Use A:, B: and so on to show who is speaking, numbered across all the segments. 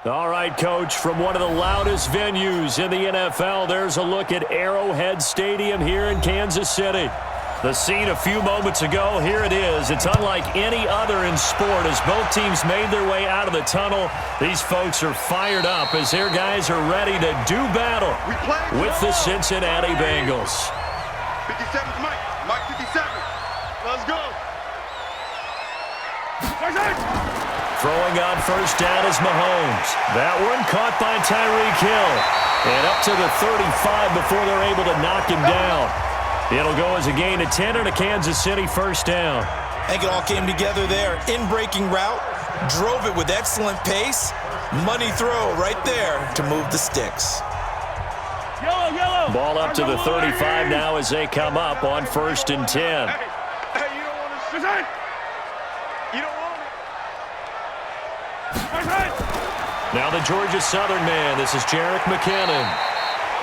A: All right, Coach, from one of the loudest venues in the NFL, there's a look at Arrowhead Stadium here in Kansas City. The scene a few moments ago, here it is. It's unlike any other in sport as both teams made their way out of the tunnel. These folks are fired up as their guys are ready to do battle with the Cincinnati Bengals.
B: 57's Mike. Mike 57. Let's go.
A: Throwing on first down is Mahomes. That one caught by Tyreek Hill. And up to the 35 before they're able to knock him down. It'll go as a gain of 10 and a Kansas City first down.
C: I think it all came together there. In-breaking route, drove it with excellent pace. Money throw right there to move the sticks.
D: Yellow.
A: Ball up to the 35 now as they come up on first and 10.
B: Hey, you don't want to... You don't want it.
A: Now the Georgia Southern man. This is Jerick McKinnon.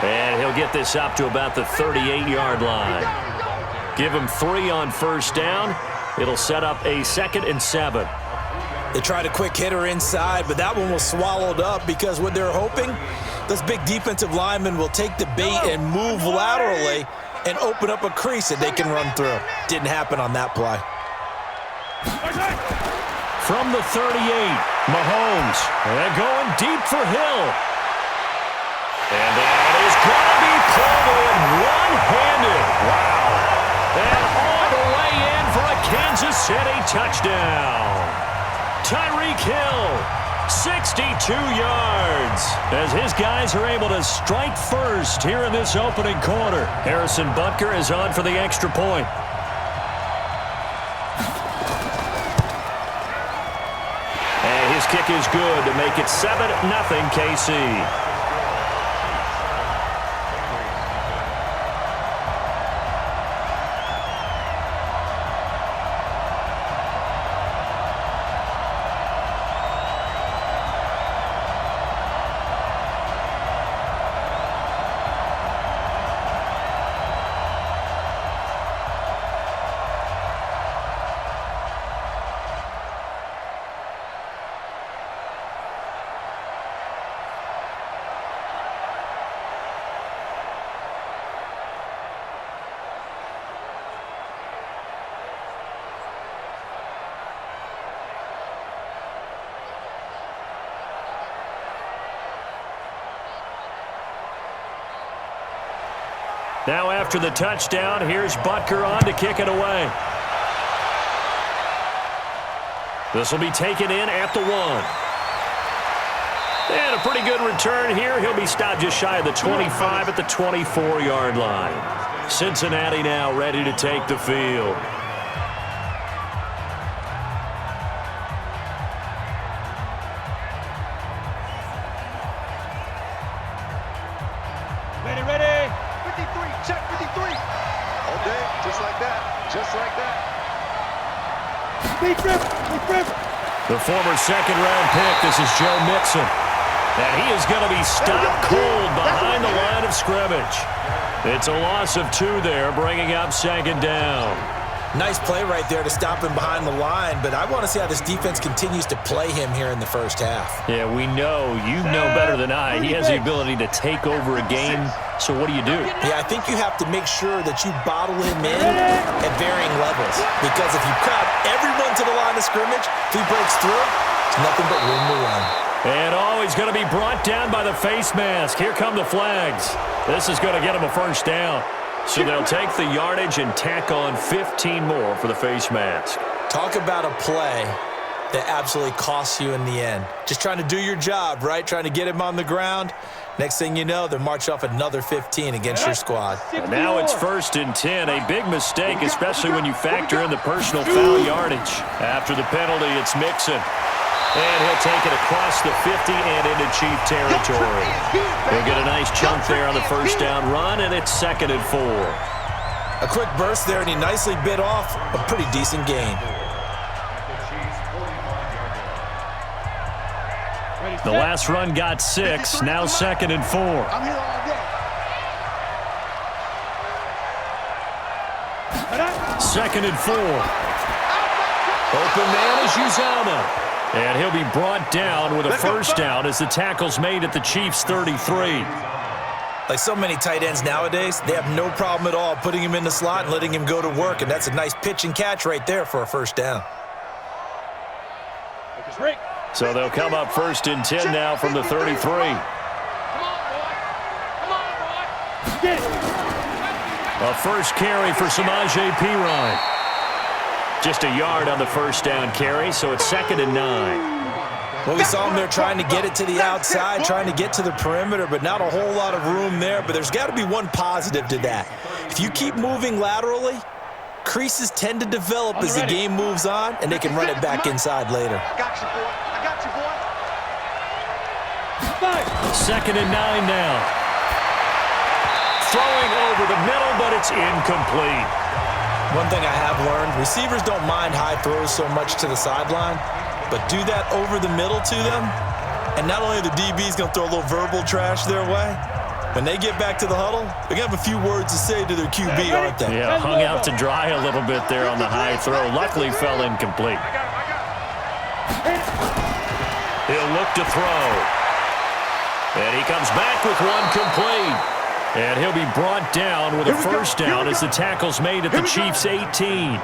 A: And he'll get this up to about the 38-yard line. Give him 3 on first down. It'll set up a 2nd and 7.
C: They tried a quick hitter inside, but that one was swallowed up because what they're hoping, those big defensive linemen will take the bait and move laterally and open up a crease that they can run through. Didn't happen on that play.
A: From the 38, Mahomes. And going deep for Hill. And that is going to be pulled in one-handed. Wow. And all the way in for a Kansas City touchdown. Tyreek Hill, 62 yards, as his guys are able to strike first here in this opening quarter. Harrison Butker is on for the extra point. And his kick is good to make it 7-0 KC. Now after the touchdown, here's Butker on to kick it away. This will be taken in at the 1. And a pretty good return here. He'll be stopped just shy of the 25 at the 24-yard line. Cincinnati now ready to take the field.
D: Ready.
B: 53. Check 53. All day. Just like that. Just like that.
D: Big trip.
A: The former second-round pick, this is Joe Mixon. And he is going to be stopped cold behind the line of scrimmage. It's a loss of 2 there, bringing up 2nd down.
C: Nice play right there to stop him behind the line, but I want to see how this defense continues to play him here in the first half.
A: Yeah, we know, you know better than I, he has the ability to take over a game. So what do?
C: Yeah, I think you have to make sure that you bottle him in at varying levels. Because if you crowd everyone to the line of scrimmage, if he breaks through, it's nothing but room to run.
A: And he's going to be brought down by the face mask. Here come the flags. This is going to get him a first down. So they'll take the yardage and tack on 15 more for the face mask.
C: Talk about a play that absolutely costs you in the end. Just trying to do your job, right? Trying to get him on the ground. Next thing you know, they'll march off another 15 against your squad.
A: And now it's 1st and 10. A big mistake, especially when you factor in the personal foul yardage. After the penalty, it's Mixon. And he'll take it across the 50 and into Chief territory. He'll get a nice chunk there on the first down run, and it's 2nd and 4.
C: A quick burst there, and he nicely bit off a pretty decent gain.
A: The last run got 6, now 2nd and 4.
B: I'm here all day.
A: 2nd and 4. Open man is Uzama. And he'll be brought down with a first down as the tackle's made at the Chiefs' 33.
C: Like so many tight ends nowadays, they have no problem at all putting him in the slot and letting him go to work, and that's a nice pitch and catch right there for a first down.
A: So they'll come up 1st and 10 now from the 33.
D: Come on, boy. Get it.
A: A first carry for Samaje Perine. Just a yard on the first down carry, so it's 2nd and 9.
C: Well, we saw him there trying to get it to the outside, trying to get to the perimeter, but not a whole lot of room there. But there's got to be one positive to that. If you keep moving laterally, creases tend to develop as the game moves on, and they can run it back inside later.
B: I got you, boy. I got you, boy.
A: 2nd and 9 now. Throwing over the middle, but it's incomplete.
C: One thing I have learned, receivers don't mind high throws so much to the sideline, but do that over the middle to them, and not only are the DBs going to throw a little verbal trash their way, when they get back to the huddle, they're going to have a few words to say to their QB, aren't they?
A: Yeah, hung out to dry a little bit there on the high throw. Luckily fell incomplete. He'll look to throw. And he comes back with one complete. And he'll be brought down with a first down as the tackle's made at the Chiefs' 18.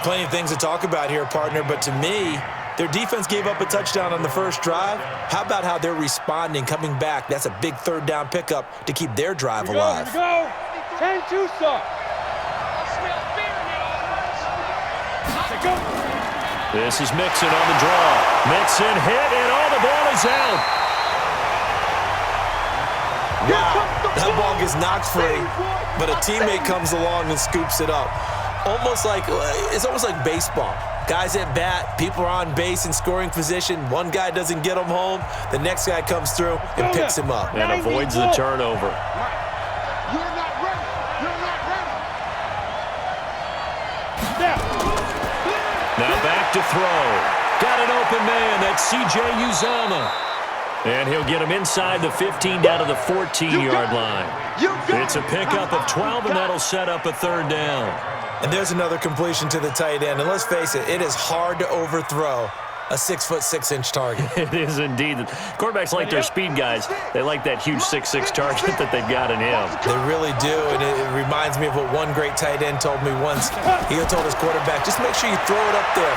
C: Plenty of things to talk about here, partner, but to me, their defense gave up a touchdown on the first drive. How about how they're responding, coming back? That's a big third down pickup to keep their drive alive.
D: Here we go. 10-2 stop.
A: This is Mixon on the draw. Mixon hit, and the ball is out.
C: Wow, that ball gets knocked free, but a teammate comes along and scoops it up. It's almost like baseball. Guys at bat, people are on base in scoring position. One guy doesn't get him home. The next guy comes through and picks him up.
A: And avoids the turnover.
B: You're not ready. You're not ready.
A: Now back to throw. Got an open man. That's C.J. Uzomah. And he'll get him inside the 15 down to the 14-yard line. It's a pickup of 12, and that'll set up a third down.
C: And there's another completion to the tight end. And let's face it, it is hard to overthrow a 6'6" target.
A: It is indeed. Quarterbacks like their speed guys. They like that huge 6'6" target that they've got in him.
C: They really do, and it reminds me of what one great tight end told me once. He told his quarterback, just make sure you throw it up there,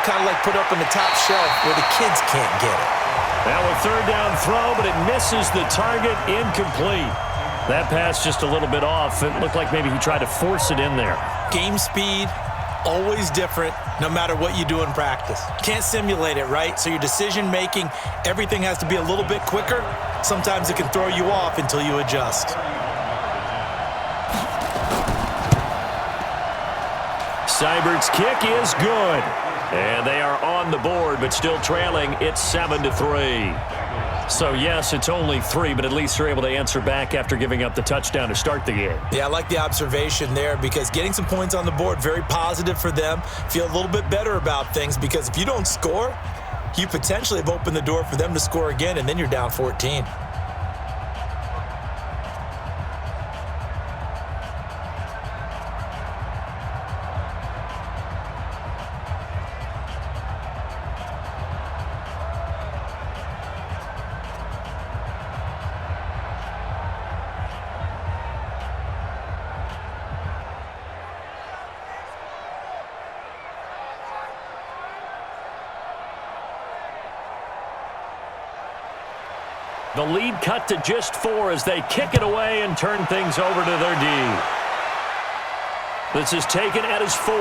C: kind of like put up on the top shelf where the kids can't get it.
A: Now a third down throw, but it misses the target, incomplete. That pass just a little bit off. It looked like maybe he tried to force it in there.
C: Game speed, always different, no matter what you do in practice. Can't simulate it, right? So your decision-making, everything has to be a little bit quicker. Sometimes it can throw you off until you adjust.
A: Seibert's kick is good. And they are on the board, but still trailing. It's 7-3. So, yes, it's only 3, but at least they're able to answer back after giving up the touchdown to start the game.
C: Yeah, I like the observation there because getting some points on the board, very positive for them. Feel a little bit better about things because if you don't score, you potentially have opened the door for them to score again, and then you're down 14.
A: The lead cut to just 4 as they kick it away and turn things over to their D. This is taken at his 4.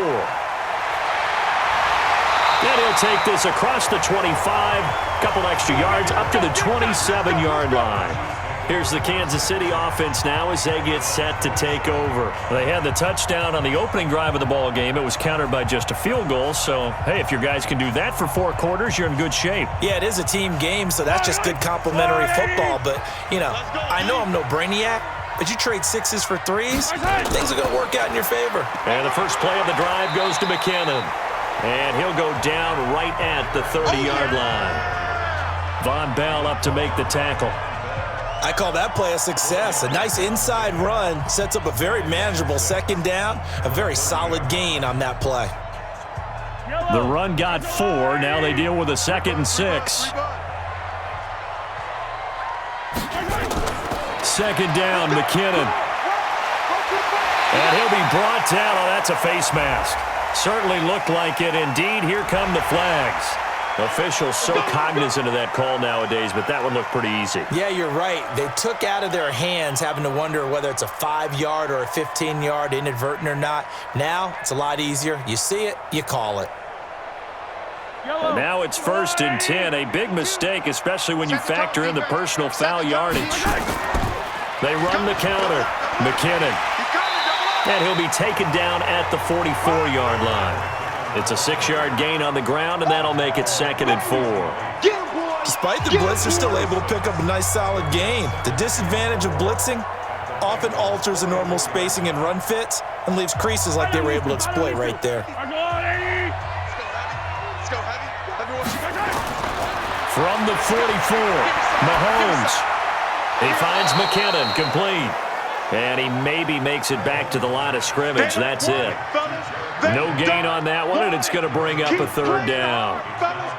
A: And he'll take this across the 25, couple extra yards up to the 27-yard line. Here's the Kansas City offense now as they get set to take over. They had the touchdown on the opening drive of the ball game. It was countered by just a field goal. So, hey, if your guys can do that for 4 quarters, you're in good shape.
C: Yeah, it is a team game, so that's just good complimentary football. But, I know I'm no brainiac, but you trade 6s for 3s, things are going to work out in your favor.
A: And the first play of the drive goes to McKinnon. And he'll go down right at the 30-yard line. Von Bell up to make the tackle.
C: I call that play a success. A nice inside run sets up a very manageable second down, a very solid gain on that play.
A: The run got 4. Now they deal with a 2nd and 6. 2nd down, McKinnon. And he'll be brought down. Oh, that's a face mask. Certainly looked like it. Indeed, here come the flags. Officials so cognizant of that call nowadays, but that one looked pretty easy.
C: Yeah, you're right. They took out of their hands having to wonder whether it's a 5-yard or a 15-yard inadvertent or not. Now it's a lot easier. You see it, you call it.
A: And now it's 1st and 10. A big mistake, especially when you factor in the personal foul yardage. They run the counter. McKinnon. And he'll be taken down at the 44-yard line. It's a 6-yard gain on the ground, and that'll make it 2nd and 4.
C: Despite the blitz, they're still able to pick up a nice, solid gain. The disadvantage of blitzing often alters the normal spacing and run fits and leaves creases like they were able to exploit right there.
A: From the 44, Mahomes. He finds McKinnon, complete. And he maybe makes it back to the line of scrimmage. That's it. No gain on that one, and it's going to bring up a 3rd down.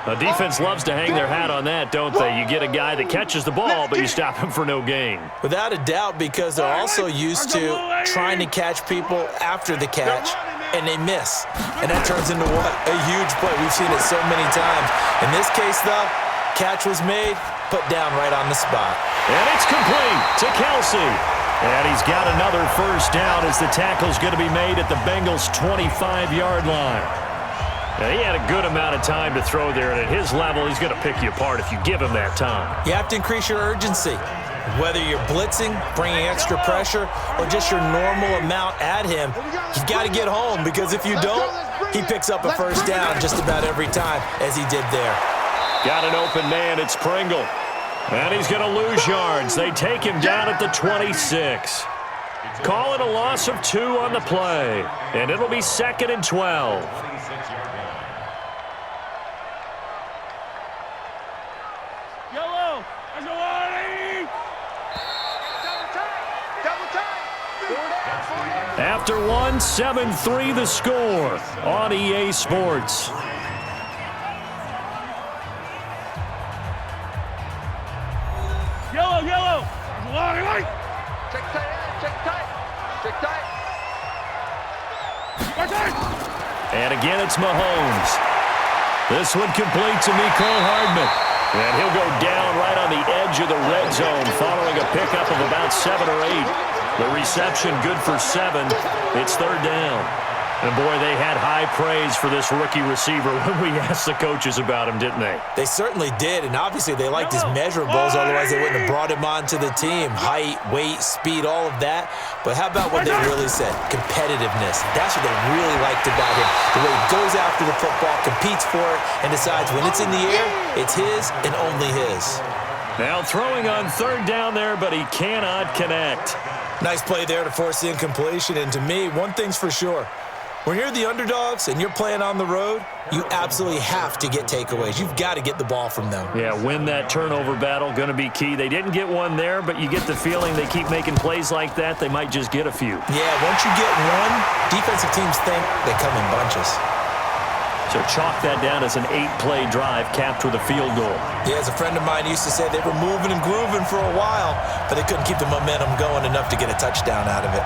A: The defense loves to hang their hat on that, don't they? You get a guy that catches the ball, but you stop him for no gain.
C: Without a doubt, because they're also used to trying to catch people after the catch, and they miss. And that turns into what? A huge play. We've seen it so many times. In this case, though, catch was made, put down right on the spot.
A: And it's complete to Kelsey. And he's got another 1st down as the tackle's going to be made at the Bengals' 25-yard line. Now, he had a good amount of time to throw there, and at his level, he's going to pick you apart if you give him that time.
C: You have to increase your urgency. Whether you're blitzing, bringing extra pressure, or just your normal amount at him, you've got to get home, because if you don't, he picks up a 1st down just about every time, as he did there.
A: Got an open man. It's Pringle. And he's going to lose yards. They take him down at the 26. Call it a loss of 2 on the play. And it'll be 2nd and 12.
D: Yellow.
A: After 1, 7-3 the score on EA Sports.
D: Yellow.
B: Check tight.
A: And again, it's Mahomes. This one complete to Mecole Hardman. And he'll go down right on the edge of the red zone following a pickup of about 7 or 8. The reception good for 7. It's 3rd down. And, boy, they had high praise for this rookie receiver when we asked the coaches about him, didn't they?
C: They certainly did, and obviously they liked his measurables, otherwise they wouldn't have brought him onto the team. Height, weight, speed, all of that. But how about what they really said? Competitiveness. That's what they really liked about him. The way he goes after the football, competes for it, and decides when it's in the air, it's his and only his.
A: Now throwing on 3rd down there, but he cannot connect.
C: Nice play there to force the incompletion, and to me, one thing's for sure. When you're the underdogs and you're playing on the road, you absolutely have to get takeaways. You've got to get the ball from them.
A: Yeah, win that turnover battle, going to be key. They didn't get one there, but you get the feeling they keep making plays like that, they might just get a few.
C: Yeah, once you get one, defensive teams think they come in bunches.
A: So chalk that down as an 8-play drive capped with a field goal.
C: Yeah, as a friend of mine used to say, they were moving and grooving for a while, but they couldn't keep the momentum going enough to get a touchdown out of it.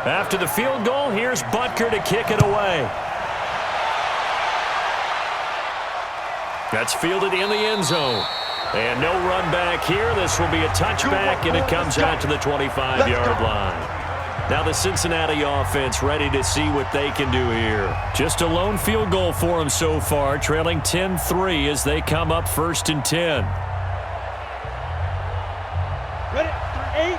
A: After the field goal, here's Butker to kick it away. That's fielded in the end zone. And no run back here. This will be a touchback, and it comes out to the 25-yard line. Now the Cincinnati offense ready to see what they can do here. Just a lone field goal for them so far, trailing 10-3 as they come up 1st and 10.
D: Ready? 8.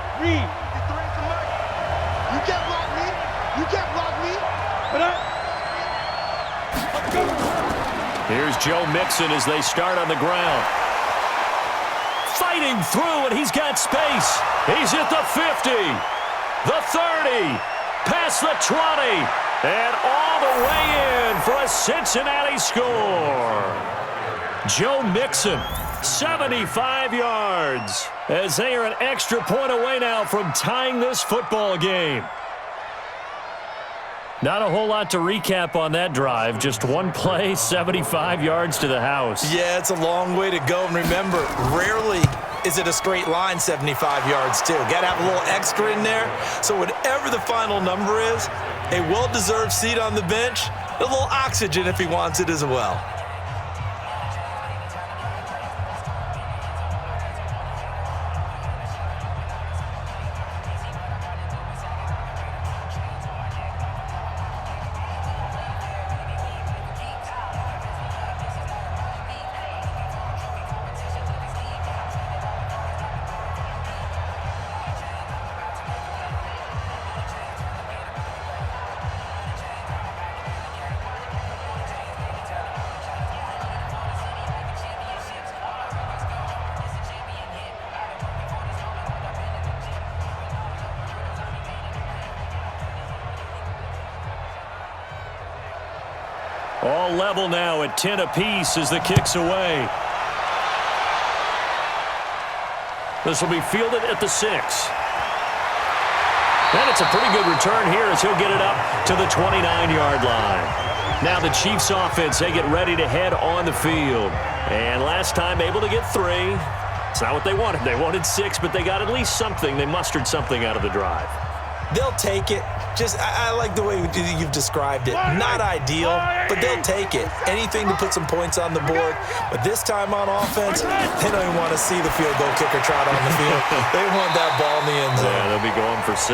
A: Here's Joe Mixon as they start on the ground. Fighting through, and he's got space. He's at the 50, the 30, past the 20, and all the way in for a Cincinnati score. Joe Mixon, 75 yards, as they are an extra point away now from tying this football game. Not a whole lot to recap on that drive. Just one play, 75 yards to the house.
C: Yeah, it's a long way to go. And remember, rarely is it a straight line 75 yards, too. Got to have a little extra in there. So whatever the final number is, a well-deserved seat on the bench, a little oxygen if he wants it as well.
A: All level now at 10 apiece as the kick's away. This will be fielded at the 6. And it's a pretty good return here as he'll get it up to the 29-yard line. Now the Chiefs offense, they get ready to head on the field. And last time able to get 3. It's not what they wanted. They wanted 6, but they got at least something. They mustered something out of the drive.
C: They'll take it. I like the way you've described it. Not ideal, but they'll take it. Anything to put some points on the board. But this time on offense, they don't even want to see the field goal kicker trot on the field. They want that ball in the end zone.
A: Yeah, they'll be going for 6.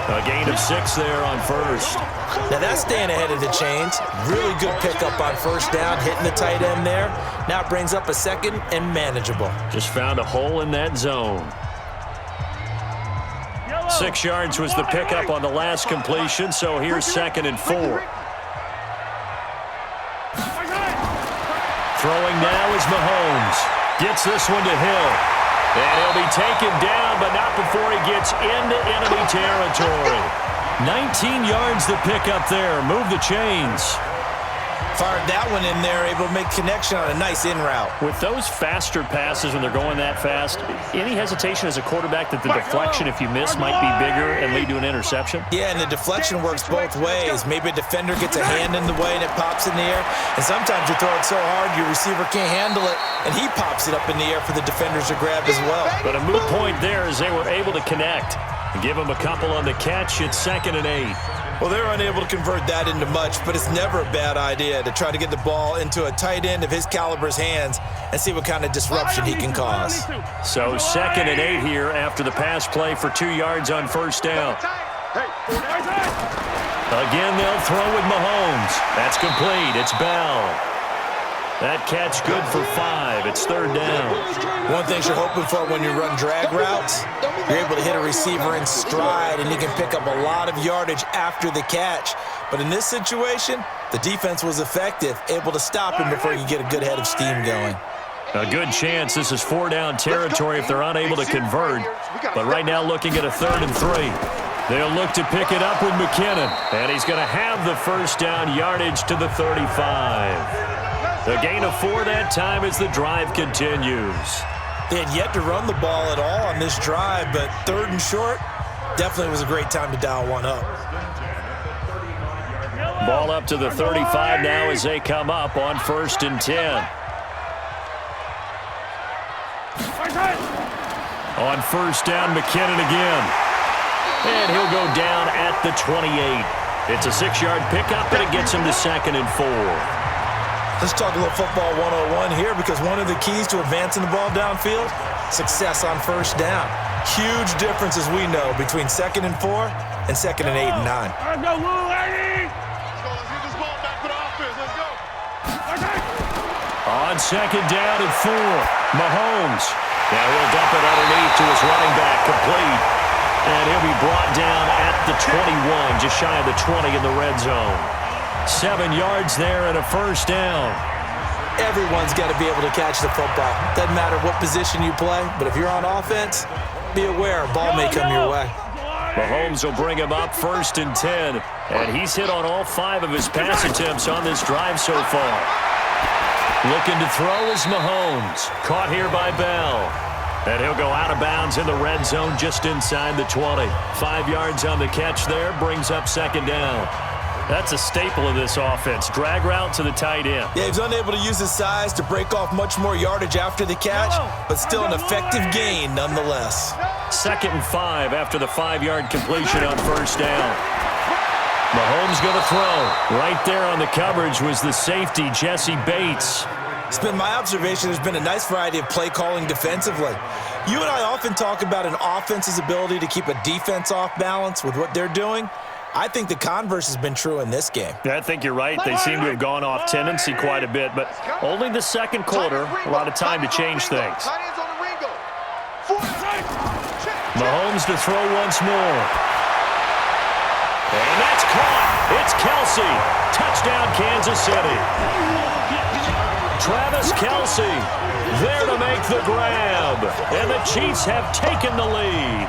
A: A gain of 6 there on first.
C: Now that's staying ahead of the chains. Really good pickup on first down, hitting the tight end there. Now it brings up a second and manageable.
A: Just found a hole in that zone. 6 yards was the pickup on the last completion, so here's 2nd and 4. Throwing now is Mahomes. Gets this one to Hill. And he'll be taken down, but not before he gets into enemy territory. 19 yards the pickup there. Move the chains.
C: Fired that one in there, able to make connection on a nice in route.
A: With those faster passes when they're going that fast, any hesitation as a quarterback that the deflection, if you miss, might be bigger and lead to an interception?
C: Yeah, and the deflection works both ways. Maybe a defender gets a hand in the way and it pops in the air. And sometimes you throw it so hard your receiver can't handle it, and he pops it up in the air for the defenders to grab as well.
A: But a moot point there as they were able to connect. Give him a couple on the catch. It's 2nd and 8.
C: Well, they're unable to convert that into much, but it's never a bad idea to try to get the ball into a tight end of his caliber's hands and see what kind of disruption he can cause.
A: So 2nd and 8 here after the pass play for 2 yards on first down. Again, they'll throw with Mahomes. That's complete. It's Bell. That catch good for 5. It's 3rd down.
C: One thing you're hoping for when you run drag routes, you're able to hit a receiver in stride, and he can pick up a lot of yardage after the catch. But in this situation, the defense was effective, able to stop him before you get a good head of steam going.
A: A good chance this is 4-down territory if they're unable to convert. But right now looking at a 3rd and 3. They'll look to pick it up with McKinnon. And he's going to have the first down yardage to the 35. A gain of 4 that time as the drive continues.
C: They had yet to run the ball at all on this drive, but 3rd and short definitely was a great time to dial one up.
A: Ball up to the 35 now as they come up on 1st and 10. On 1st down, McKinnon again. And he'll go down at the 28. It's a 6-yard pickup, and it gets him to 2nd and 4.
C: Let's talk a little football 101 here, because one of the keys to advancing the ball downfield, success on first down. Huge difference, as we know, between 2nd and 4 and 2nd and 8 and 9.
B: Let's go, ladies! Let's get this ball back for the offense. Let's go.
A: On 2nd down and 4, Mahomes. Now he'll dump it underneath to his running back, complete. And he'll be brought down at the 21, just shy of the 20 in the red zone. 7 yards there and a first down.
C: everyone's got to be able to catch the football. Doesn't matter what position you play, but if you're on offense, be aware a ball may come your way.
A: Mahomes will bring him up 1st and 10, and he's hit on all 5 of his pass attempts on this drive so far. Looking to throw is Mahomes. Caught here by Bell. And he'll go out of bounds in the red zone just inside the 20. 5 yards on the catch there, brings up 2nd down. That's a staple of this offense. Drag route to the tight end.
C: Yeah, he's unable to use his size to break off much more yardage after the catch, but still an effective gain nonetheless.
A: 2nd and 5 after the 5-yard completion on 1st down. Mahomes going to throw. Right there on the coverage was the safety, Jesse Bates.
C: It's been my observation there's been a nice variety of play calling defensively. You and I often talk about an offense's ability to keep a defense off balance with what they're doing. I think the converse has been true in this game.
A: Yeah, I think you're right. They seem to have gone off tendency quite a bit, but only the 2nd quarter, a lot of time to change things. Mahomes to throw once more. And that's caught. It's Kelsey. Touchdown, Kansas City. Travis Kelsey there to make the grab. And the Chiefs have taken the lead.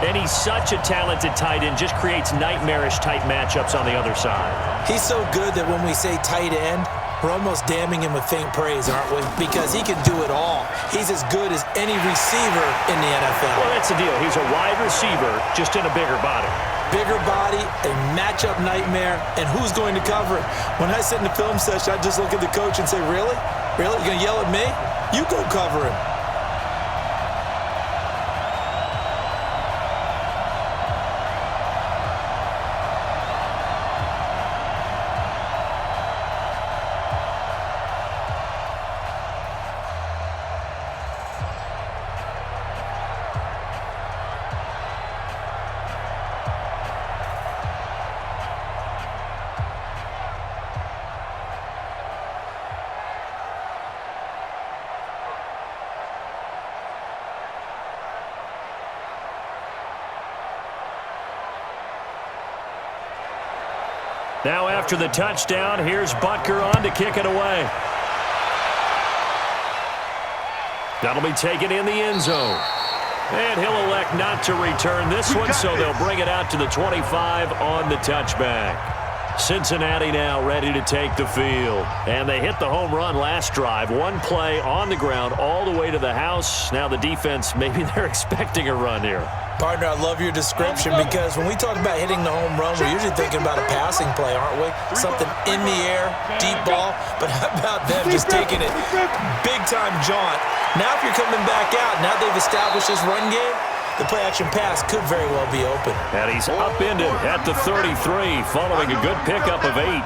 A: And he's such a talented tight end, just creates nightmarish-type matchups on the other side.
C: He's so good that when we say tight end, we're almost damning him with faint praise, aren't we? Because he can do it all. He's as good as any receiver in the NFL.
A: Well, that's the deal. He's a wide receiver, just in a bigger body.
C: Bigger body, a matchup nightmare, and who's going to cover it? When I sit in the film session, I just look at the coach and say, really? Really? You're going to yell at me? You go cover him.
A: Now after the touchdown, here's Butker on to kick it away. That'll be taken in the end zone. And he'll elect not to return this one, so they'll bring it out to the 25 on the touchback. Cincinnati now ready to take the field. And they hit the home run last drive. One play on the ground all the way to the house. Now the defense, maybe they're expecting a run here.
C: Partner, I love your description because when we talk about hitting the home run, we're usually thinking about a passing play, aren't we? Something in the air, deep ball. But how about them just taking it big-time jaunt? Now if you're coming back out, now they've established this run game, the play-action pass could very well be open.
A: And he's upended at the 33 following a good pickup of 8.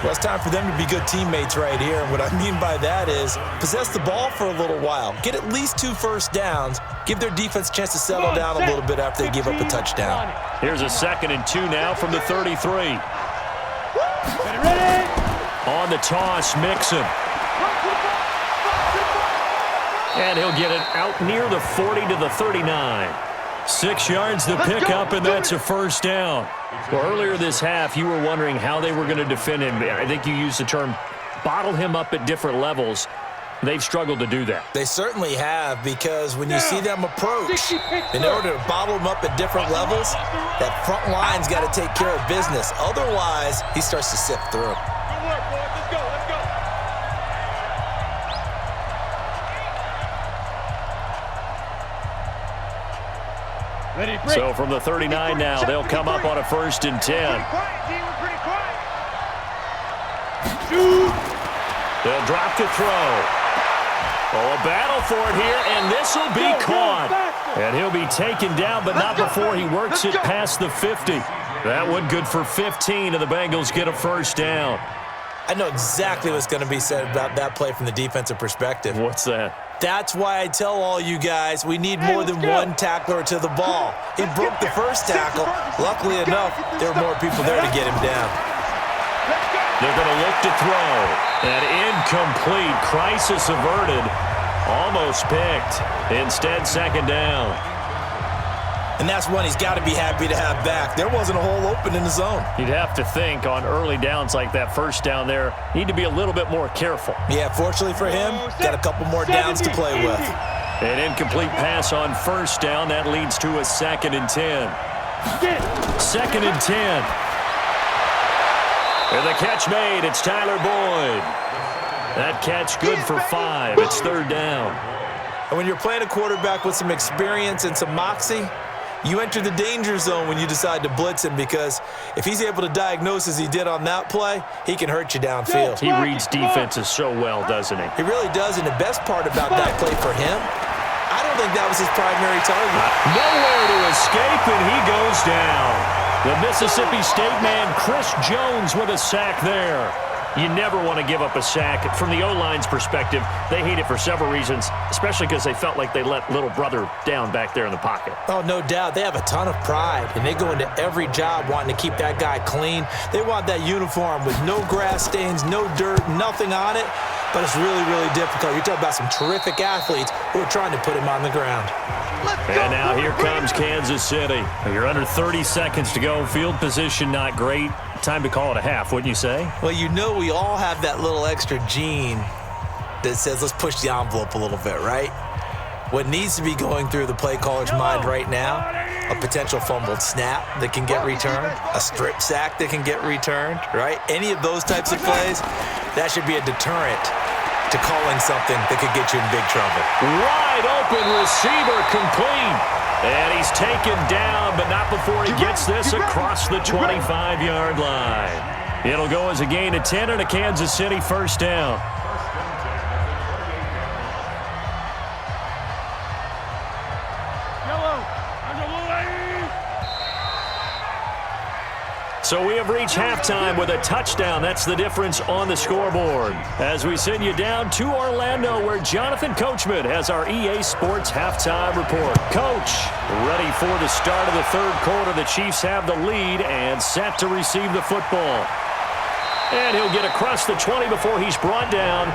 C: Well, it's time for them to be good teammates right here. And what I mean by that is possess the ball for a little while. Get at least 2 first downs. Give their defense a chance to settle down a little bit after they give up a touchdown.
A: Here's a 2nd and 2 now from the 33. On the toss, Mixon. And he'll get it out near the 40 to the 39. 6 yards the pickup, and that's a first down. Well, earlier this half, you were wondering how they were going to defend him. I think you used the term bottle him up at different levels. They've struggled to do that.
C: They certainly have, because when you see them approach, in order to bottle them up at different levels, that front line's got to take care of business. Otherwise, he starts to sift through.
D: Good work, boys. Let's go. Let's go.
A: So from the 39 now, they'll come up on a 1st and 10. They'll drop to throw. Oh, a battle for it here, and this will be caught. And he'll be taken down, but not before he works it past the 50. That one good for 15, and the Bengals get a first down.
C: I know exactly what's going to be said about that play from the defensive perspective.
A: What's that?
C: That's why I tell all you guys we need more than one tackler to the ball. He broke the first tackle. Luckily enough, there were more people there to get him down.
A: They're going to look to throw. And incomplete. Crisis averted. Almost picked. Instead, 2nd down.
C: And that's one he's got to be happy to have back. There wasn't a hole open in the zone.
A: You'd have to think on early downs like that first down there, need to be a little bit more careful.
C: Yeah, fortunately for him, got a couple more downs to play with.
A: An incomplete pass on first down. That leads to a 2nd and 10. 2nd and 10. And the catch made. It's Tyler Boyd. That catch good for 5. It's 3rd down.
C: And when you're playing a quarterback with some experience and some moxie, you enter the danger zone when you decide to blitz him, because if he's able to diagnose as he did on that play, he can hurt you downfield.
A: He reads defenses so well, doesn't he?
C: He really does, and the best part about that play for him, I don't think that was his primary target.
A: Nowhere to escape, and he goes down. The Mississippi State man, Chris Jones, with a sack there. You never want to give up a sack. From the O-line's perspective, they hate it for several reasons, especially because they felt like they let little brother down back there in the pocket.
C: Oh, no doubt. They have a ton of pride, and they go into every job wanting to keep that guy clean. They want that uniform with no grass stains, no dirt, nothing on it, but it's really, really difficult. You're talking about some terrific athletes who are trying to put him on the ground.
A: And now here comes Kansas City. You're under 30 seconds to go. Field position not great. Time to call it a half, wouldn't you say?
C: Well, you know we all have that little extra gene that says let's push the envelope a little bit, right? What needs to be going through the play caller's mind right now, a potential fumbled snap that can get returned, a strip sack that can get returned, right? Any of those types of plays, that should be a deterrent to calling something that could get you in big trouble.
A: Wide open receiver, complete. And he's taken down, but not before he gets this across the 25-yard line. It'll go as a gain of 10 and a Kansas City first down. So we have reached halftime with a touchdown. That's the difference on the scoreboard. As we send you down to Orlando, where Jonathan Coachman has our EA Sports halftime report. Coach, ready for the start of the third quarter. The Chiefs have the lead and set to receive the football. And he'll get across the 20 before he's brought down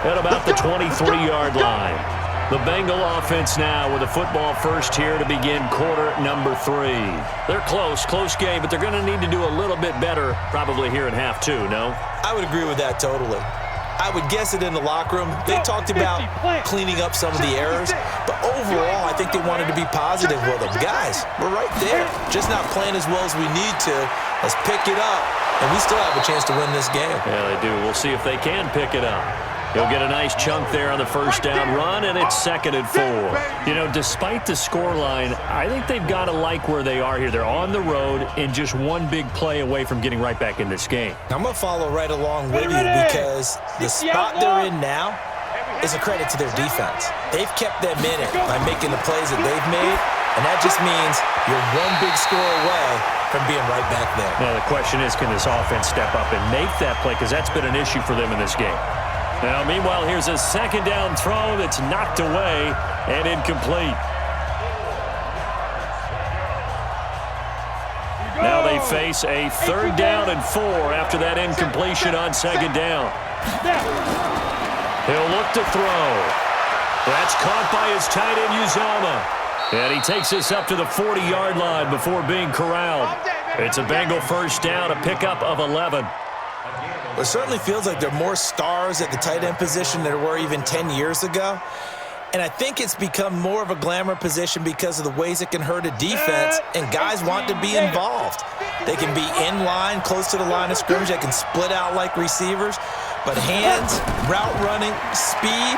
A: at about the 23-yard line. The Bengal offense now with a football first here to begin quarter number 3. They're close game, but they're going to need to do a little bit better probably here in half 2, no?
C: I would agree with that totally. I would guess it in the locker room. They talked about cleaning up some of the errors, but overall I think they wanted to be positive with them. Guys, we're right there. Just not playing as well as we need to. Let's pick it up, and we still have a chance to win this game.
A: Yeah, they do. We'll see if they can pick it up. He'll get a nice chunk there on the first down run, and it's 2nd and 4. You know, despite the scoreline, I think they've got to like where they are here. They're on the road and just one big play away from getting right back in this game.
C: I'm going to follow right along with you because the spot they're in now is a credit to their defense. They've kept them in it by making the plays that they've made, and that just means you're one big score away from being right back there.
A: Now, the question is, can this offense step up and make that play? Because that's been an issue for them in this game. Now, meanwhile, here's a 2nd down throw that's knocked away and incomplete. Now they face a 3rd down and 4 after that incompletion on 2nd down. He'll look to throw. That's caught by his tight end, Uzomah. And he takes this up to the 40-yard line before being corralled. It's a Bengal first down, a pickup of 11.
C: It certainly feels like there are more stars at the tight end position than there were even 10 years ago. And I think it's become more of a glamour position because of the ways it can hurt a defense, and guys want to be involved. They can be in line, close to the line of scrimmage. They can split out like receivers. But hands, route running, speed,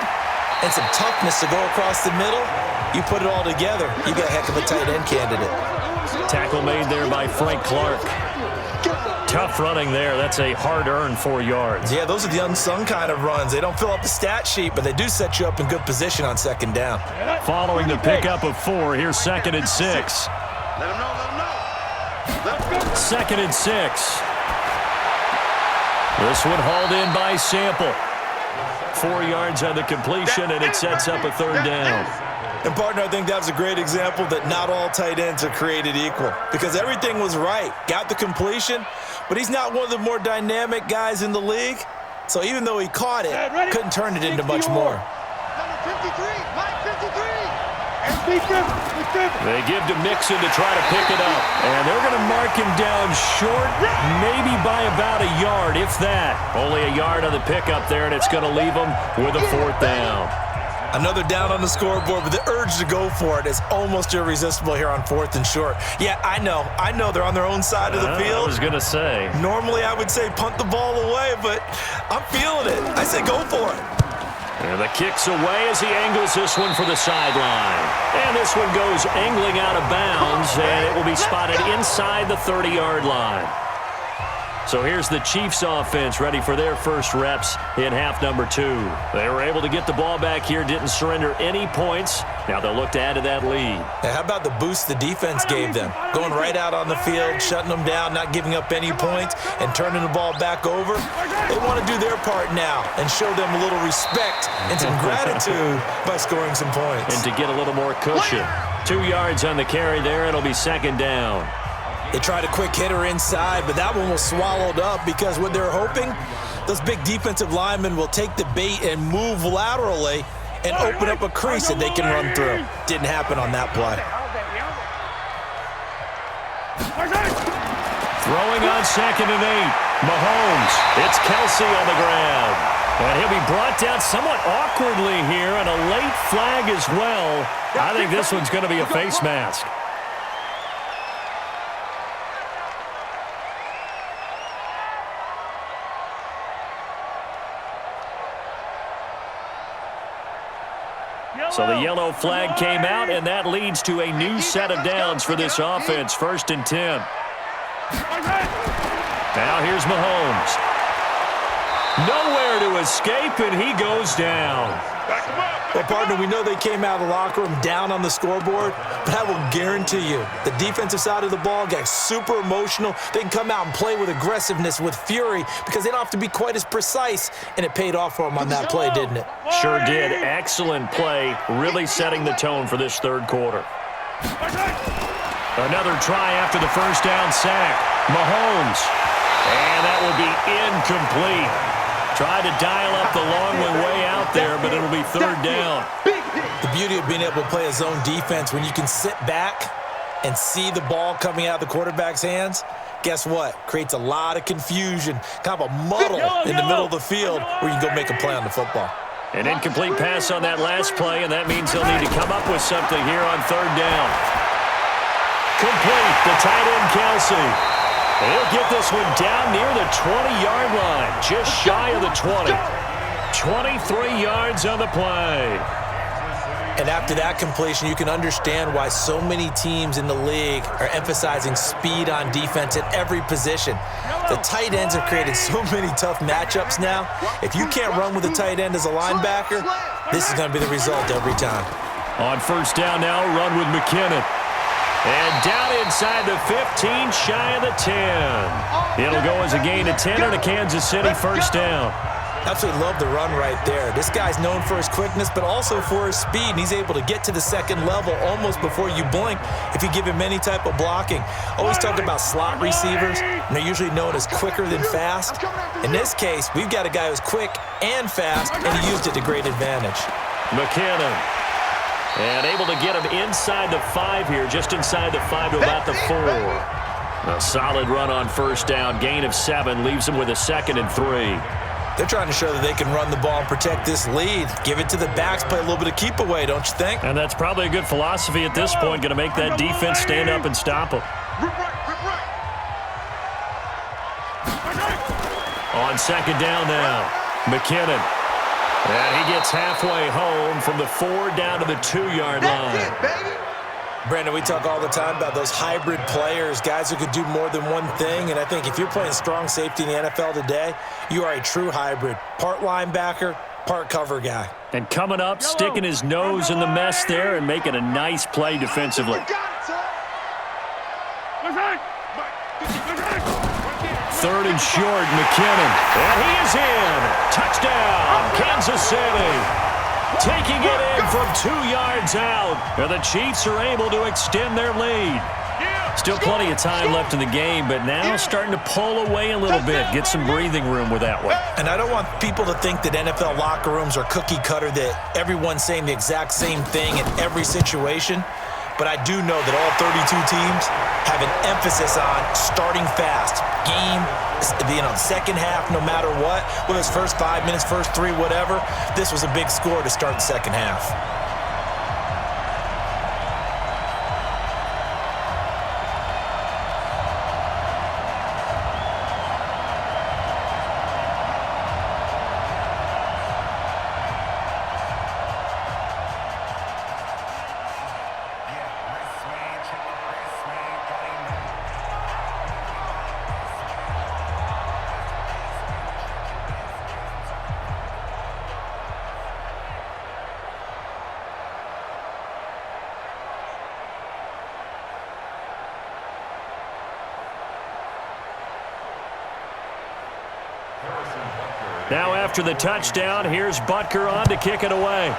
C: and some toughness to go across the middle, you put it all together, you got a heck of a tight end candidate.
A: Tackle made there by Frank Clark. Tough running there. That's a hard-earned 4 yards.
C: Yeah, those are the unsung kind of runs. They don't fill up the stat sheet, but they do set you up in good position on 2nd down.
A: Following the pickup of 4, here's 2nd and 6.
B: Let him know.
A: 2nd and 6. This one hauled in by Sample. 4 yards on the completion, and it sets up a 3rd down.
C: And, partner, I think that's a great example that not all tight ends are created equal, because everything was right. Got the completion, but he's not one of the more dynamic guys in the league. So even though he caught it, couldn't turn it into much more.
B: Number 53, Mike 53.
A: They give to Mixon to try to pick it up. And they're going to mark him down short, maybe by about a yard, if that. Only a yard on the pickup there, and it's going to leave them with a 4th down.
C: Another down on the scoreboard, but the urge to go for it is almost irresistible here on 4th and short. Yeah, I know they're on their own side of the field.
A: I was going to say.
C: Normally I would say punt the ball away, but I'm feeling it. I say go for it.
A: And the kick's away as he angles this one for the sideline. And this one goes angling out of bounds, and it will be spotted inside the 30-yard line. So here's the Chiefs offense ready for their first reps in half number 2. They were able to get the ball back here, didn't surrender any points. Now they'll look to add to that lead.
C: Now how about the boost the defense gave them? Going right out on the field, shutting them down, not giving up any points, and turning the ball back over. They want to do their part now and show them a little respect and some gratitude by scoring some points.
A: And to get a little more cushion. 2 yards on the carry there, it'll be 2nd down.
C: They tried a quick hitter inside, but that one was swallowed up because what they're hoping, those big defensive linemen will take the bait and move laterally and open up a crease that they can run through. Didn't happen on that play.
A: Throwing on 2nd and 8. Mahomes. It's Kelsey on the ground. And he'll be brought down somewhat awkwardly here, and a late flag as well. I think this one's going to be a face mask. So the yellow flag came out, and that leads to a new set of downs for this offense. 1st and 10. Now here's Mahomes. Nowhere to escape, and he goes down.
C: Well, partner, we know they came out of the locker room down on the scoreboard, but I will guarantee you the defensive side of the ball got super emotional. They can come out and play with aggressiveness, with fury, because they don't have to be quite as precise, and it paid off for them on that play, didn't it?
A: Sure did. Excellent play, really setting the tone for this 3rd quarter. Another try after the 1st down sack. Mahomes. And that will be incomplete. Tried to dial up the long one way out there, but it'll be 3rd down.
C: The beauty of being able to play a zone defense when you can sit back and see the ball coming out of the quarterback's hands, guess what? Creates a lot of confusion, kind of a muddle in the middle of the field where you can go make a play on the football.
A: An incomplete pass on that last play, and that means they'll need to come up with something here on 3rd down. Complete, the tight end Kelsey. He'll get this one down near the 20-yard line, just shy of the 20. 23 yards on the play.
C: And after that completion, you can understand why so many teams in the league are emphasizing speed on defense at every position. The tight ends have created so many tough matchups now. If you can't run with a tight end as a linebacker, this is going to be the result every time.
A: On 1st down now, run with McKinnon. And down inside the 15, shy of the 10. It'll go as a gain of 10 and a Kansas City 1st down.
C: Absolutely love the run right there. This guy's known for his quickness, but also for his speed, and he's able to get to the 2nd level almost before you blink if you give him any type of blocking. Always talk about slot receivers, and they're usually known as quicker than fast. In this case, we've got a guy who's quick and fast, and he used it to great advantage.
A: McKinnon. And able to get him inside the 5 here, just inside the 5 to about the 4. A solid run on 1st down, gain of 7, leaves him with a 2nd and 3.
C: They're trying to show that they can run the ball and protect this lead. Give it to the backs, play a little bit of keep away, don't you think?
A: And that's probably a good philosophy at this point, going to make that defense stand up and stop them. On 2nd down now, McKinnon. And he gets halfway home from the 4 down to the 2-yard line.
C: Brandon, we talk all the time about those hybrid players, guys who could do more than one thing. And I think if you're playing strong safety in the NFL today, you are a true hybrid. Part linebacker, part cover guy.
A: And coming up, sticking his nose in the mess there and making a nice play defensively. 3rd and short, McKinnon. And he is in. Touchdown, Kansas City. Taking it in from 2 yards out. And the Chiefs are able to extend their lead. Still plenty of time left in the game, but now starting to pull away a little bit. Get some breathing room with that one.
C: And I don't want people to think that NFL locker rooms are cookie cutter, that everyone's saying the exact same thing in every situation. But I do know that all 32 teams have an emphasis on starting fast. Game, second half, no matter what, whether it's first 5 minutes, first 3, whatever. This was a big score to start the second half.
A: Now after the touchdown, here's Butker on to kick it away.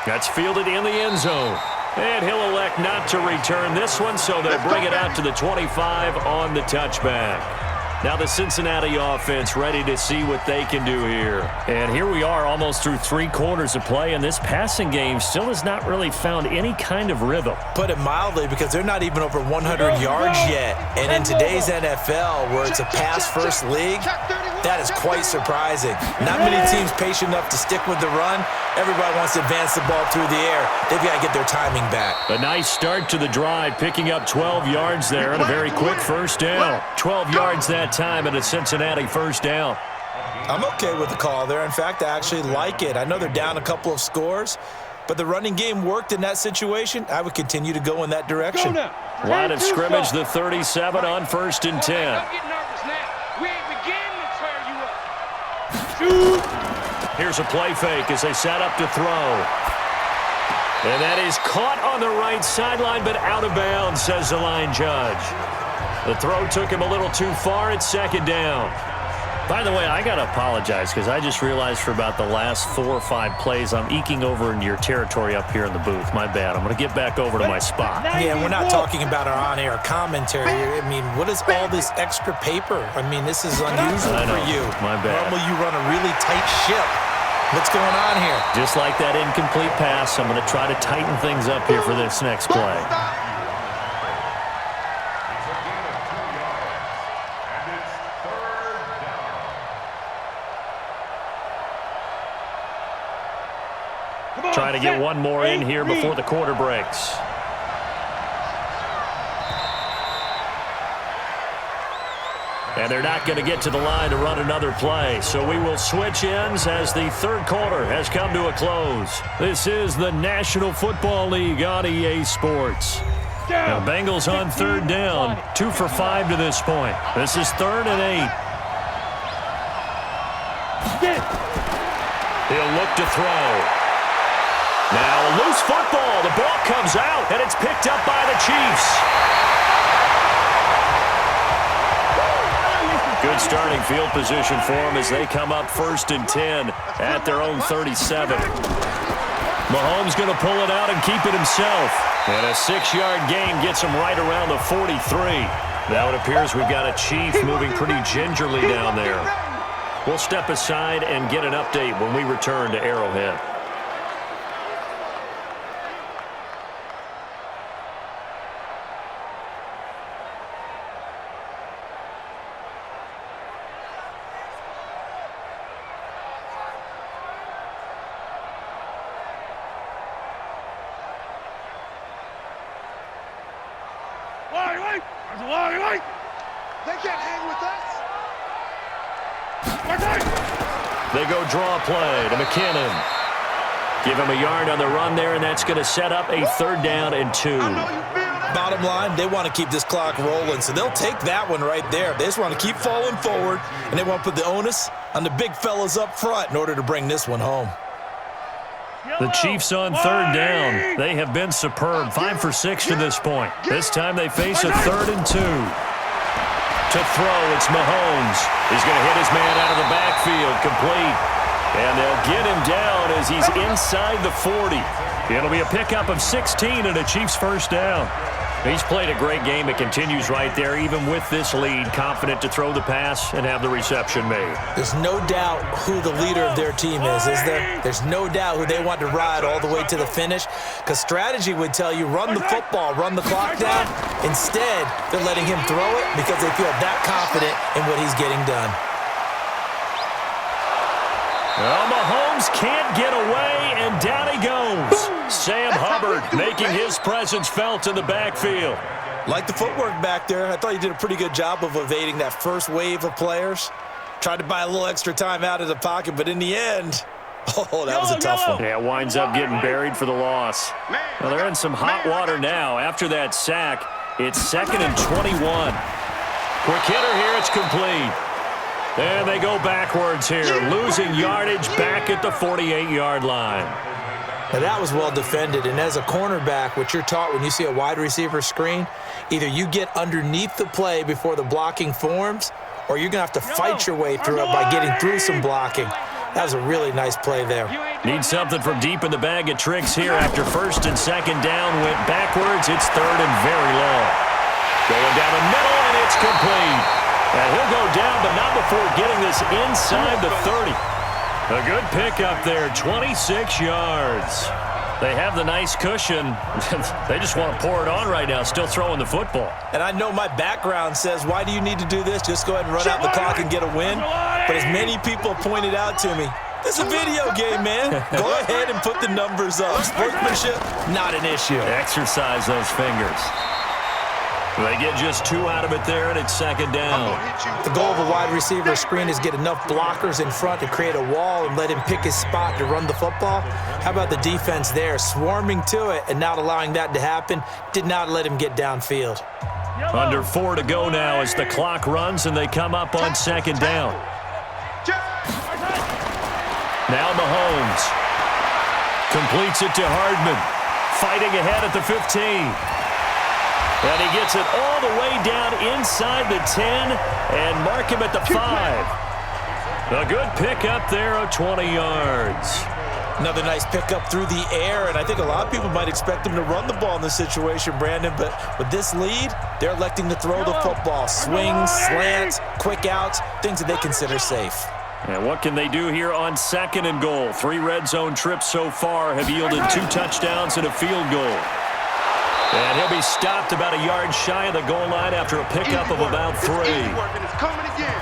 A: That's fielded in the end zone. And he'll elect not to return this one, so they'll bring it out to the 25 on the touchback. Now the Cincinnati offense ready to see what they can do here. And here we are almost through 3 quarters of play, and this passing game still has not really found any kind of rhythm.
C: Put it mildly, because they're not even over 100 yards yet. And in today's NFL, where it's a pass-first league, that is quite surprising. Not many teams patient enough to stick with the run. Everybody wants to advance the ball through the air. They've got to get their timing back.
A: A nice start to the drive, picking up 12 yards there and a very quick first down. 12 yards that time and a Cincinnati first down.
C: I'm okay with the call there. In fact, I actually like it. I know they're down a couple of scores, but the running game worked in that situation. I would continue to go in that direction.
A: Line of scrimmage, the 37 on 1st and 10.
D: Don't get nervous now. We ain't beginning to tear you up. Shoot.
A: Here's a play fake as they set up to throw. And that is caught on the right sideline, but out of bounds, says the line judge. The throw took him a little too far. It's 2nd down. By the way, I got to apologize because I just realized for about the last 4 or 5 plays, I'm eking over into your territory up here in the booth. My bad. I'm going to get back over to my spot.
C: Yeah, we're not talking about our on-air commentary. I mean, what is all this extra paper? I mean, this is unusual for you.
A: My bad.
C: Normally you run a really tight ship. What's going on here?
A: Just like that incomplete pass, I'm going to try to tighten things up here for this next play. Trying to get one more in here before the quarter breaks. And they're not going to get to the line to run another play. So we will switch ends as the 3rd quarter has come to a close. This is the National Football League on EA Sports. Now Bengals on 3rd down. 2 for 5 to this point. This is 3rd and 8. He'll look to throw. Now a loose football. The ball comes out, and it's picked up by the Chiefs. Good starting field position for them as they come up 1st and 10 at their own 37. Mahomes going to pull it out and keep it himself. And a 6-yard gain gets him right around the 43. Now it appears we've got a Chief moving pretty gingerly down there. We'll step aside and get an update when we return to Arrowhead.
B: They can't hang with us.
A: They go draw play to McKinnon. Give him a yard on the run there, and that's going to set up a 3rd down and 2.
C: Bottom line, they want to keep this clock rolling, so they'll take that one right there. They just want to keep falling forward, and they want to put the onus on the big fellas up front in order to bring this one home.
A: The Chiefs on 3rd down. They have been superb. 5 for 6 to this point. This time they face a 3rd and 2. To throw, it's Mahomes. He's going to hit his man out of the backfield. Complete. And they'll get him down as he's inside the 40. It'll be a pickup of 16 and a Chiefs first down. He's played a great game. It continues right there, even with this lead, confident to throw the pass and have the reception made.
C: There's no doubt who the leader of their team is there? There's no doubt who they want to ride all the way to the finish, because strategy would tell you run the football, run the clock down. Instead, they're letting him throw it because they feel that confident in what he's getting done.
A: Well, Mahomes can't get away, and down he goes. Sam Hubbard making his presence felt in the backfield.
C: Like the footwork back there, I thought he did a pretty good job of evading that first wave of players. Tried to buy a little extra time out of the pocket, but in the end, oh, that was a tough one.
A: Yeah, winds up getting buried for the loss. Well, they're in some hot water now. After that sack, it's 2nd and 21. Quick hitter here, it's complete. And they go backwards here, losing yardage back at the 48-yard line.
C: Now, that was well defended, and as a cornerback, what you're taught when you see a wide receiver screen, either you get underneath the play before the blocking forms, or you're going to have to fight your way through it by getting through some blocking. That was a really nice play there.
A: Need something from deep in the bag of tricks here after 1st and 2nd down. Went backwards. It's 3rd and very long. Going down the middle, and it's complete. And he'll go down, but not before getting this inside the 30. A good pickup there, 26 yards. They have the nice cushion. They just want to pour it on right now, still throwing the football.
C: And I know my background says, why do you need to do this? Just go ahead and run out the clock and get a win. But as many people pointed out to me, this is a video game, man. Go ahead and put the numbers up. Sportsmanship, not an issue.
A: Exercise those fingers. They get just 2 out of it there, and it's 2nd down.
C: The goal of a wide receiver screen is get enough blockers in front to create a wall and let him pick his spot to run the football. How about the defense there, swarming to it and not allowing that to happen? Did not let him get downfield.
A: Under 4 to go now as the clock runs, and they come up on 2nd down. Now Mahomes completes it to Hardman, fighting ahead at the 15. And he gets it all the way down inside the 10 and mark him at the 5. A good pickup there of 20 yards.
C: Another nice pickup through the air, and I think a lot of people might expect him to run the ball in this situation, Brandon, but with this lead, they're electing to throw the football. Swings, slants, quick outs, things that they consider safe.
A: And what can they do here on 2nd and goal? 3 red zone trips so far have yielded 2 touchdowns and a field goal. And he'll be stopped about a yard shy of the goal line after a pickup of about 3.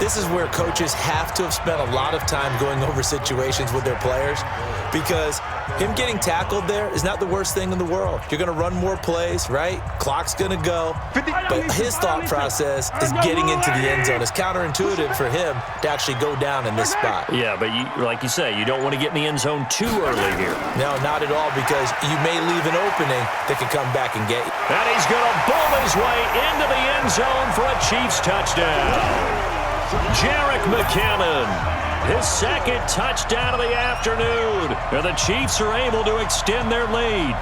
C: This is where coaches have to have spent a lot of time going over situations with their players, because him getting tackled there is not the worst thing in the world. You're going to run more plays, right? Clock's going to go. But his thought process is getting into the end zone. It's counterintuitive for him to actually go down in this spot.
A: Yeah, but like you say, you don't want to get in the end zone too early here.
C: No, not at all, because you may leave an opening that can come back and get you.
A: And he's going to bowl his way into the end zone for a Chiefs touchdown. Jerick McKinnon, his 2nd touchdown of the afternoon. And the Chiefs are able to extend their lead.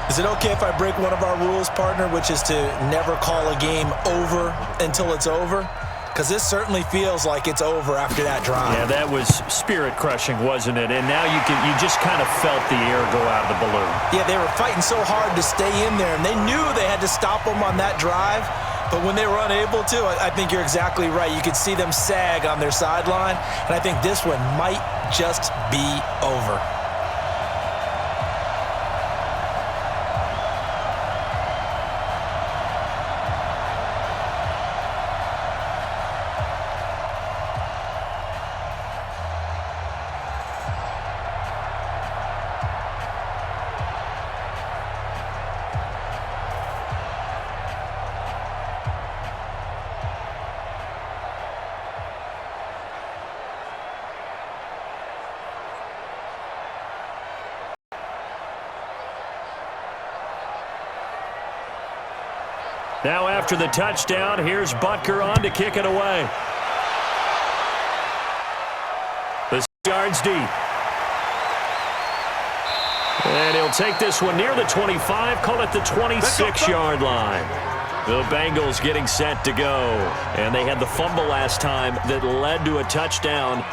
C: Is it okay if I break one of our rules, partner, which is to never call a game over until it's over? Because this certainly feels like it's over after that drive.
A: Yeah, that was spirit-crushing, wasn't it? And now you just kind of felt the air go out of the balloon.
C: Yeah, they were fighting so hard to stay in there, and they knew they had to stop them on that drive. But when they were unable to, I think you're exactly right. You could see them sag on their sideline, and I think this one might just be over.
A: Now after the touchdown, here's Butker on to kick it away. The 6 yards deep. And he'll take this one near the 25, call it the 26-yard line. The Bengals getting set to go. And they had the fumble last time that led to a touchdown.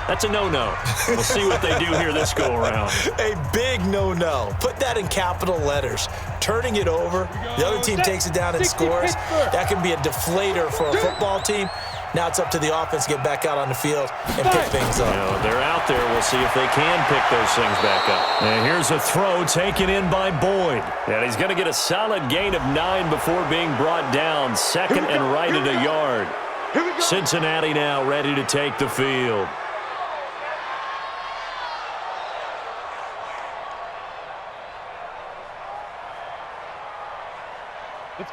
A: That's a no-no. We'll see what they do here this go-around.
C: A big no-no. Put that in capital letters. Turning it over, the other team takes it down and scores. That can be a deflator for a football team. Now it's up to the offense to get back out on the field and pick things up.
A: They're out there. We'll see if they can pick those things back up. And here's a throw taken in by Boyd. And he's going to get a solid gain of 9 before being brought down. Second and right at a yard. Cincinnati now ready to take the field.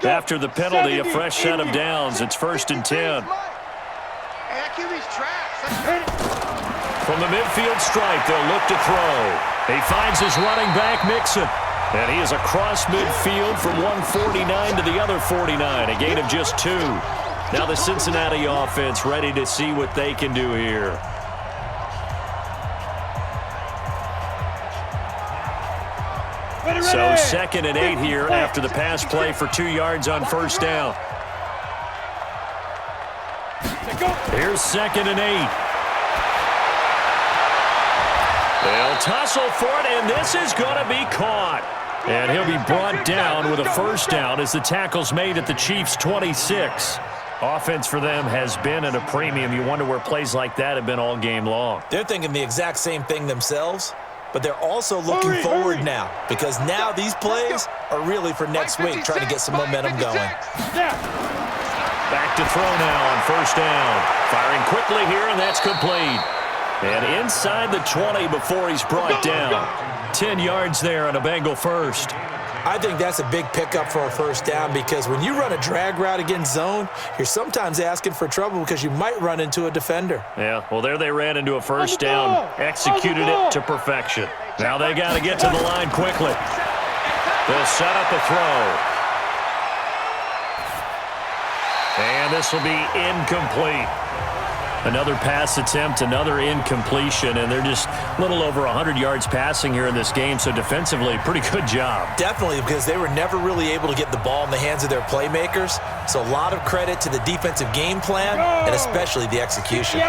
A: After the penalty, a fresh set of downs. It's 1st and 10. From the midfield stripe, they'll look to throw. He finds his running back, Mixon. And he is across midfield from 149 to the other 49, a gain of just 2. Now the Cincinnati offense ready to see what they can do here. So 2nd and 8 here after the pass play for 2 yards on 1st down. Here's 2nd and 8. They'll tussle for it, and this is going to be caught. And he'll be brought down with a 1st down as the tackle's made at the Chiefs' 26. Offense for them has been at a premium. You wonder where plays like that have been all game long.
C: They're thinking the exact same thing themselves, but they're also looking forward now because now these plays are really for next week, trying to get some momentum going.
A: Back to throw now on 1st down. Firing quickly here, and that's complete. And inside the 20 before he's brought down. 10 yards there on a Bengal 1st.
C: I think that's a big pickup for a 1st down because when you run a drag route against zone, you're sometimes asking for trouble because you might run into a defender.
A: Yeah, well, there they ran into a 1st down, executed it to perfection. Now they got to get to the line quickly. They'll set up a throw. And this will be incomplete. Another pass attempt, another incompletion, and they're just a little over 100 yards passing here in this game, so defensively, pretty good job.
C: Definitely, because they were never really able to get the ball in the hands of their playmakers, so a lot of credit to the defensive game plan and especially the execution.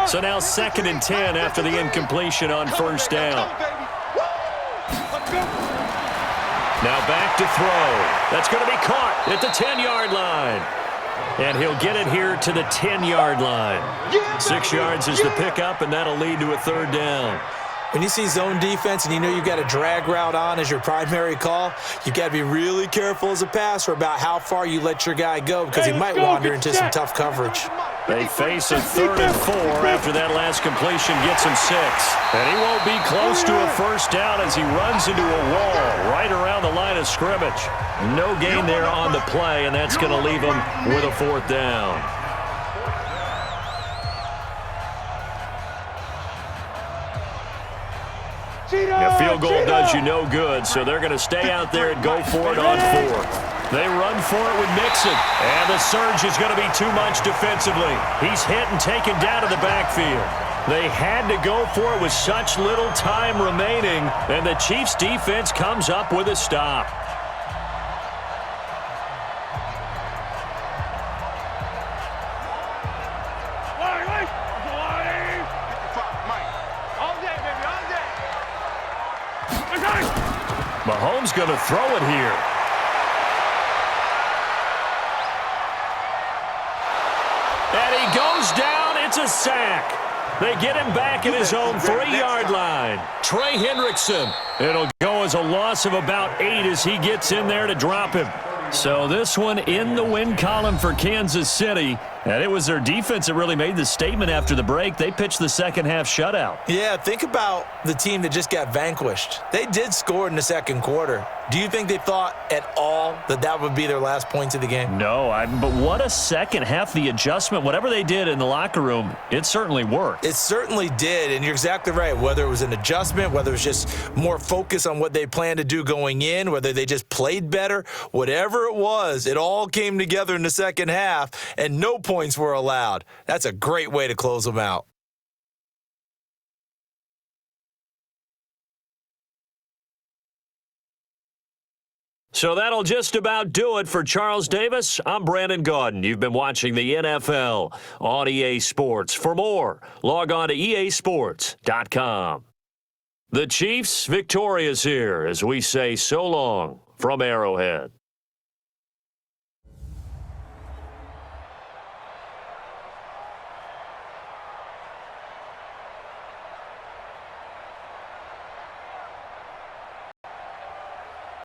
A: So now 2nd and 10 after the incompletion on 1st down. Now back to throw. That's going to be caught at the 10-yard line. And he'll get it here to the 10-yard line. 6 yards is the pickup, and that'll lead to a 3rd down.
C: When you see zone defense and you know you've got a drag route on as your primary call, you've got to be really careful as a passer about how far you let your guy go because he might wander into some tough coverage.
A: They face a 3rd and 4 after that last completion gets him 6. And he won't be close to a 1st down as he runs into a wall right around the line of scrimmage. No gain there on the play, and that's going to leave him with a 4th down. A field goal does you no good, so they're going to stay out there and go for it on 4th. They run for it with Mixon, and the surge is going to be too much defensively. He's hit and taken down to the backfield. They had to go for it with such little time remaining, and the Chiefs' defense comes up with a stop. Mahomes going to throw it here. And he goes down. It's a sack. They get him back at his own 3-yard line. Trey Hendrickson. It'll go as a loss of about 8 as he gets in there to drop him. So this one in the win column for Kansas City. And it was their defense that really made the statement after the break. They pitched the second-half shutout.
C: Yeah, think about the team that just got vanquished. They did score in the second quarter. Do you think they thought at all that that would be their last points of the game?
A: No, but what a second half. The adjustment, whatever they did in the locker room, it certainly worked.
C: It certainly did, and you're exactly right. Whether it was an adjustment, whether it was just more focus on what they planned to do going in, whether they just played better, whatever it was, it all came together in the second half, and no points were allowed. That's a great way to close them out.
A: So that'll just about do it for Charles Davis. I'm Brandon Gaudin. You've been watching the NFL on EA Sports. For more, log on to easports.com. The Chiefs victorious here as we say so long from Arrowhead.